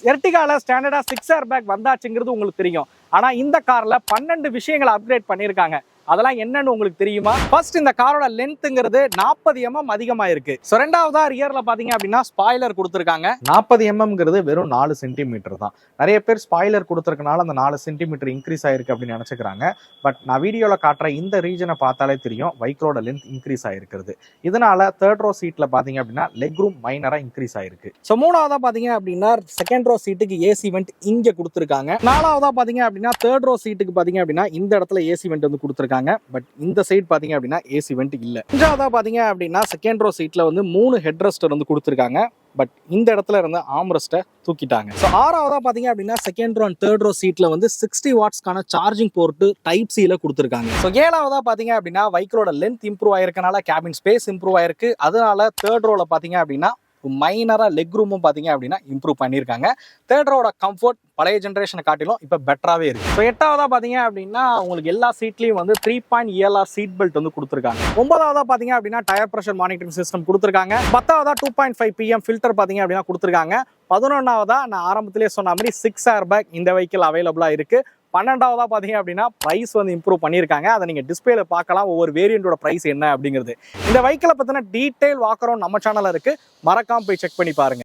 எர்டிகால ஸ்டாண்டர்டா 6 air bag வந்தாச்சுங்கிறது உங்களுக்கு தெரியும். ஆனா இந்த கார்ல 12 விஷயங்களை அப்கிரேட் பண்ணிருக்காங்க. அதெல்லாம் என்னன்னு உங்களுக்கு தெரியுமா? ஃபர்ஸ்ட் இந்த காரோட லென்த்ங்கிறது 40 mm அதிகமா இருக்கு. சோ ரெண்டாவதா ரியர்ல பாத்தீங்க அப்படின்னா ஸ்பாய்லர் கொடுத்திருக்காங்க. 40 mmங்கிறது வெறும் 4 சென்டிமீட்டர் தான். நிறைய பேர் ஸ்பாய்லர் கொடுத்திருக்கனால அந்த 4 சென்டிமீட்டர் இன்க்ரீஸ் ஆயிருக்கு அப்படின்னு நினைச்சுக்கிறாங்க. பட் நான் வீடியோல காட்டுற இந்த ரீஜனை பார்த்தாலே தெரியும் வைக்கலோட லென்த் இன்க்ரீஸ் ஆயிருக்கிறது. இதனால தேர்ட் ரோ சீட்ல பாத்தீங்க அப்படின்னா லெக் ரூம் மைனரா இன்க்ரீஸ் ஆயிருக்கு. சோ மூணாவதா பாத்தீங்க அப்படின்னா செகண்ட் ரோ சீட்டுக்கு ஏசி வெண்ட் இங்க கொடுத்திருக்காங்க. நாலாவதா பாத்தீங்க அப்படின்னா தேர்ட் ரோ சீட்டுக்கு பாத்தீங்க அப்படின்னா இந்த இடத்துல ஏசி வெண்ட் வந்து கொடுத்திருக்காங்க. பட் இந்த சைடு பாத்தீங்க அப்படின்னா ஏசி வெண்ட் இல்ல. அஞ்சாவதா பாத்தீங்க அப்படின்னா செகண்ட் ரோ சீட்ல வந்து 3 ஹெட் ரெஸ்டர் வந்து கொடுத்திருக்காங்க. பட் இந்த இடத்துல இருந்து ஆம்ரெஸ்ட்டை தூக்கிட்டாங்க. ஸோ ஆறாவதா பாத்தீங்க அப்படின்னா second row and third row சீட்ல வந்து 60 வாட்ஸ்க்கான சார்ஜிங் போர்ட் டைப் சில கொடுத்திருக்காங்க. ஸோ ஏழாவதா பாத்தீங்க அப்படின்னா வைக்கலோட லென்த் இம்ப்ரூவ் ஆயிருக்கனால கேபின் ஸ்பேஸ் இம்ப்ரூவ் ஆயிருக்கு. அதனால தேர்ட் ரோல பாத்தீங்க அப்படின்னா மைனரா லெக் ரூமும் பாத்தீங்க அப்படின்னா இம்ப்ரூவ் பண்ணிருக்காங்க. தேர்ட் ரோட கம்ஃபர்ட் பழைய ஜென்ரேஷனை காட்டிலும் இப்ப பெட்டராவே இருக்கு. ஸோ எட்டாவதா பாத்தீங்க அப்படின்னா உங்களுக்கு எல்லா சீட்லயும் வந்து 3.0 ELR சீட் பெல்ட் வந்து கொடுத்திருக்காங்க. ஒன்பதாவதா பாத்தீங்க அப்படின்னா டயர் பிரஷர் மானிட்டரிங் சிஸ்டம் கொடுத்திருக்காங்க. 10ஆவதா 2.5 PM ஃபில்டர் பாத்தீங்க அப்படின்னா கொடுத்திருக்காங்க. 11ஆவதா நான் ஆரம்பத்திலேயே சொன்ன மாதிரி 6 ஏர் பேக் இந்த வெஹிக்கிள் அவைலபிளா இருக்கு. 12ஆவதா பாத்தீங்க அப்படின்னா பிரைஸ் வந்து இம்ப்ரூவ் பண்ணிருக்காங்க. அதை நீங்க டிஸ்பிளேல பார்க்கலாம் ஒவ்வொரு வேரியண்டோட பிரைஸ் என்ன அப்படிங்கிறது. இந்த வெஹிக்கிளை பத்தின டீடைல் வாக்குறோம் நம்ம சேனல்ல இருக்கு. மறக்காம போய் செக் பண்ணி பாருங்க.